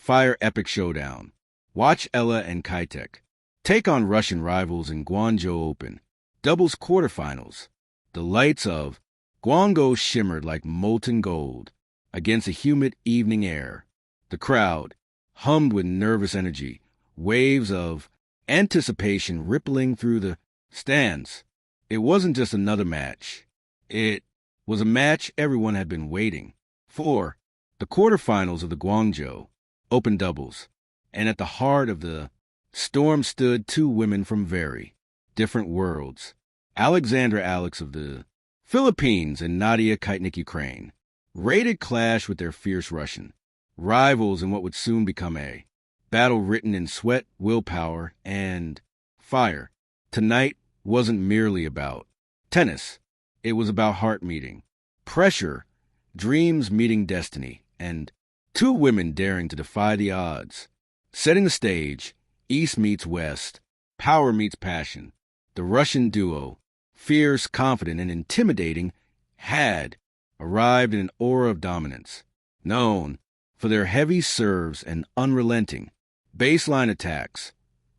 Fire epic showdown. Watch Eala and Kichenok take on Russian rivals in Guangzhou Open. Doubles Quarterfinals. The lights of Guangzhou shimmered like molten gold against a humid evening air. The crowd hummed with nervous energy, waves of anticipation rippling through the stands. It wasn't just another match. It was a match everyone had been waiting for. The quarterfinals of the Guangzhou Open doubles. And at the heart of the storm stood two women from very different worlds. Alexandra Alex of the Philippines and Nadia Kichenok Ukraine. Rated clash with their fierce Russian rivals in what would soon become a battle written in sweat, willpower, and fire. Tonight wasn't merely about tennis. It was about heart meeting, pressure, dreams meeting destiny, and two women daring to defy the odds. Setting the stage, East meets West, power meets passion. The Russian duo, fierce, confident, and intimidating, had arrived in an aura of dominance, known for their heavy serves and unrelenting baseline attacks.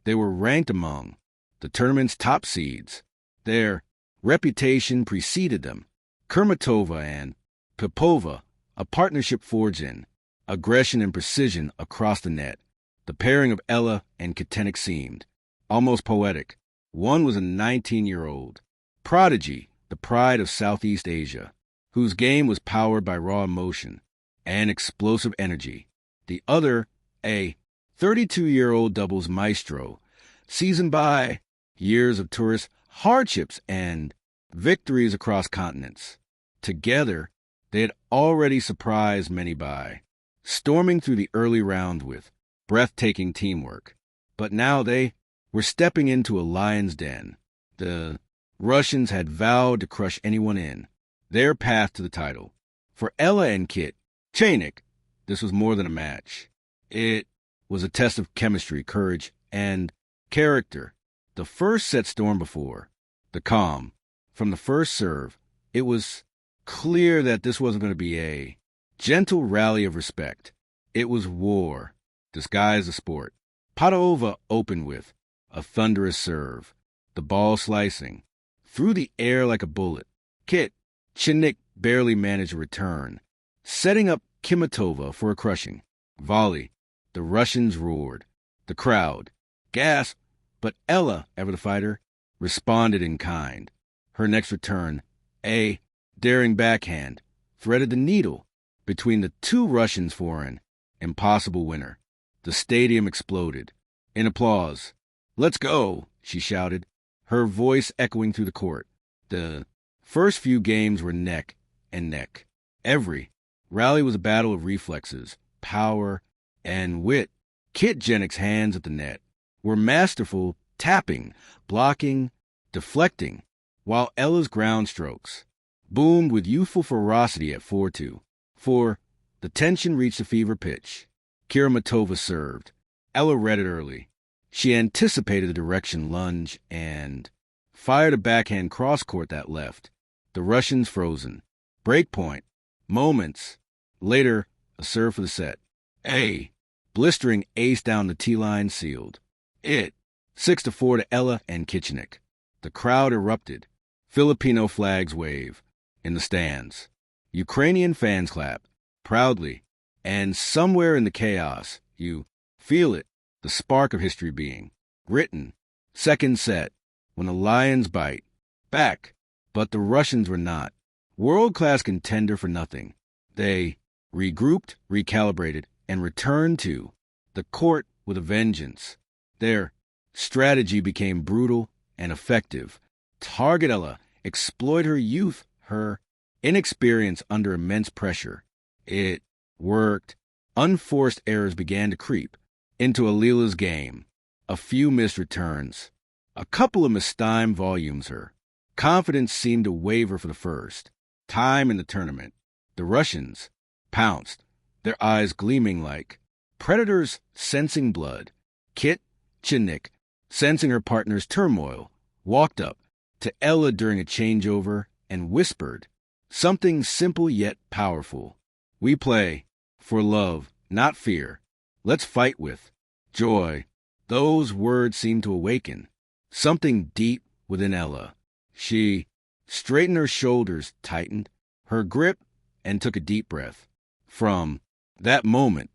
They were ranked among the tournament's top seeds. Their reputation preceded them. Kurmatova and Popova, a partnership forged in aggression and precision across the net. The pairing of Eala and Kichenok seemed almost poetic. One was a 19-year-old prodigy, the pride of Southeast Asia, whose game was powered by raw emotion and explosive energy. The other, a 32-year-old doubles maestro, seasoned by years of tourist hardships and victories across continents. Together, they had already surprised many by storming through the early round with breathtaking teamwork. But now they were stepping into a lion's den. The Russians had vowed to crush anyone in their path to the title. For Eala and Kichenok, this was more than a match. It was a test of chemistry, courage, and character. The first set stormed before the calm. From the first serve, it was clear that this wasn't going to be a gentle rally of respect. It was war, disguised as sport. Popova opened with a thunderous serve, the ball slicing through the air like a bullet. Kichenok barely managed a return, setting up Kurmatova for a crushing volley. The Russians roared. The crowd gasped, but Eala, ever the fighter, responded in kind. Her next return, a daring backhand, threaded the needle between the two Russians for an impossible winner. The stadium exploded in applause. "Let's go," she shouted, her voice echoing through the court. The first few games were neck and neck. Every rally was a battle of reflexes, power, and wit. Kichenok's hands at the net were masterful, tapping, blocking, deflecting, while Ella's ground strokes boomed with youthful ferocity at 4-2. For the tension reached a fever pitch. Kurmatova served. Eala read it early. She anticipated the direction lunge and fired a backhand cross-court that left the Russians frozen. Breakpoint. Moments later, a serve for the set. A blistering ace down the T-line sealed it. 6-4 to Eala and Kichenok. The crowd erupted. Filipino flags wave in the stands. Ukrainian fans clap proudly. And somewhere in the chaos, you feel it, the spark of history being written. Second set, when the Lions bite back, but the Russians were not. World-class contender for nothing. They regrouped, recalibrated, and returned to the court with a vengeance. Their strategy became brutal and effective. Target Eala, exploit her youth, her inexperience under immense pressure. It worked. Unforced errors began to creep into Eala's game. A few missed returns, a couple of mistimed volumes. Her confidence seemed to waver for the first time in the tournament. The Russians pounced, their eyes gleaming like predators sensing blood. Kichenok, sensing her partner's turmoil, walked up to Eala during a changeover and whispered something simple yet powerful. "We play for love, not fear." Let's fight with joy. Those words seemed to awaken something deep within Eala. She straightened her shoulders, tightened her grip, and took a deep breath. From that moment,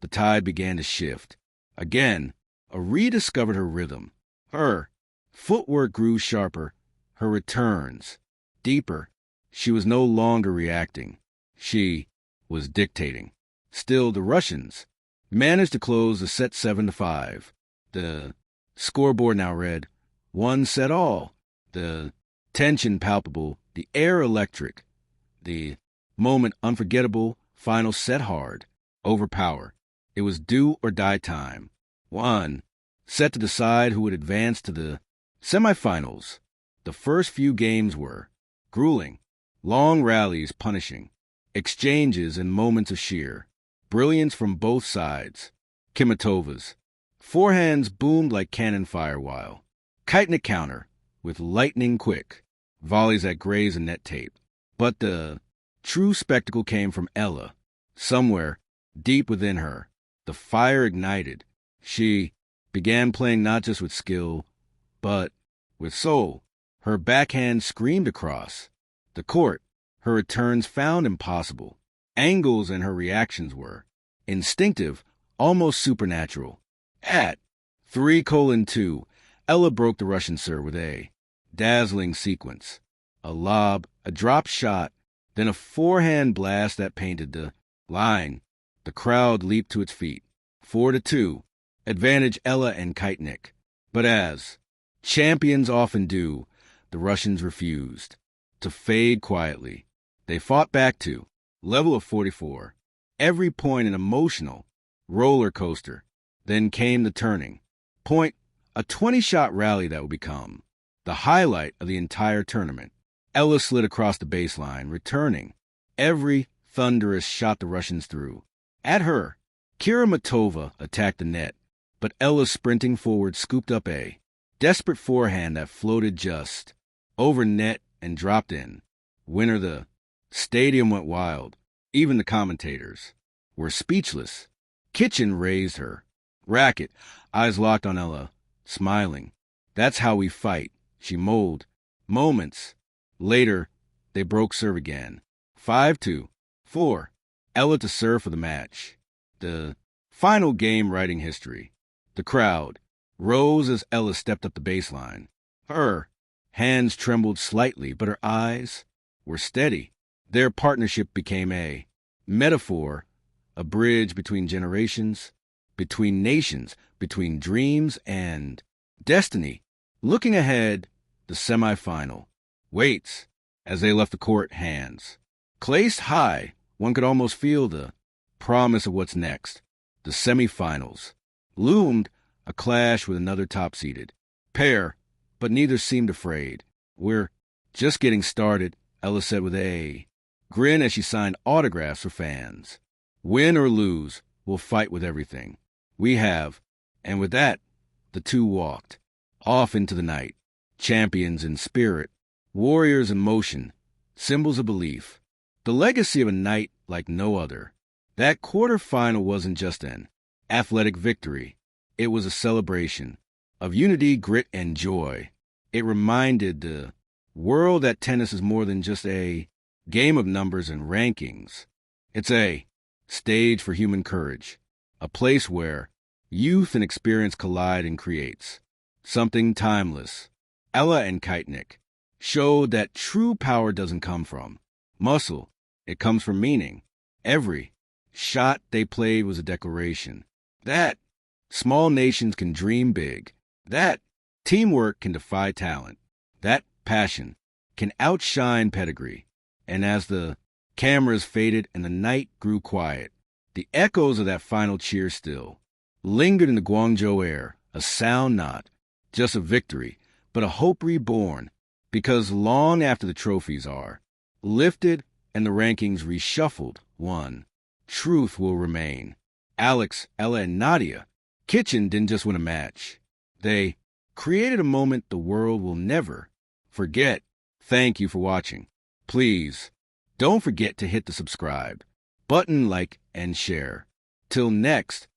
the tide began to shift. Again, rediscovered her rhythm. Her footwork grew sharper, her returns deeper. She was no longer reacting. She was dictating. Still, the Russians managed to close the set 7-5. The scoreboard now read 1-all. The tension palpable, the air electric, the moment unforgettable, final set hard, overpower. It was do or die time. One set to decide who would advance to the semifinals. The first few games were grueling, long rallies punishing, exchanges and moments of sheer brilliance from both sides. Kimatova's forehands boomed like cannon fire while Kichenok counter with lightning quick volleys that grazed the net tape. But the true spectacle came from Eala. Somewhere deep within her, the fire ignited. She began playing not just with skill, but with soul. Her backhand screamed across the court. Her returns found impossible angles, and her reactions were instinctive, almost supernatural. At 3:2, Eala broke the Russian serve with a dazzling sequence. A lob, a drop shot, then a forehand blast that painted the line. The crowd leaped to its feet. 4-2, advantage Eala and Kichenok. But as champions often do, the Russians refused to fade quietly. They fought back to level of 44. Every point an emotional roller coaster. Then came the turning point, a 20-shot rally that would become the highlight of the entire tournament. Eala slid across the baseline, returning every thunderous shot the Russians threw at her. Kiramatova attacked the net, but Eala, sprinting forward, scooped up a desperate forehand that floated just over net and dropped in. Winner. The stadium went wild. Even the commentators were speechless. Kitchen raised her racket, eyes locked on Eala, smiling. That's how we fight, she mulled. Moments later, they broke serve again. 5-4. Eala to serve for the match. The final game writing history. The crowd rose as Eala stepped up the baseline. Her hands trembled slightly, but her eyes were steady. Their partnership became a metaphor, a bridge between generations, between nations, between dreams and destiny. Looking ahead, the semifinal waits as they left the court, hands placed high. One could almost feel the promise of what's next. The semifinals loomed, a clash with another top-seeded pair, but neither seemed afraid. We're just getting started, Eala said with a grin as she signed autographs for fans. Win or lose, we'll fight with everything we have. And with that, the two walked off into the night, champions in spirit, warriors in motion, symbols of belief, the legacy of a night like no other. That quarterfinal wasn't just an athletic victory. It was a celebration of unity, grit, and joy. It reminded the world that tennis is more than just a game of numbers and rankings. It's a stage for human courage, a place where youth and experience collide and creates something timeless. Eala and Kichenok showed that true power doesn't come from muscle. It comes from meaning. Every shot they played was a declaration that small nations can dream big, that teamwork can defy talent, that passion can outshine pedigree. And as the cameras faded and the night grew quiet, the echoes of that final cheer still lingered in the Guangzhou air, a sound not just of victory, but a hope reborn, because long after the trophies are lifted and the rankings reshuffled, one truth will remain. Alex, Eala, and Nadia Kitchen didn't just win a match. They created a moment the world will never forget. Thank you for watching. Please don't forget to hit the subscribe button, like, and share. Till next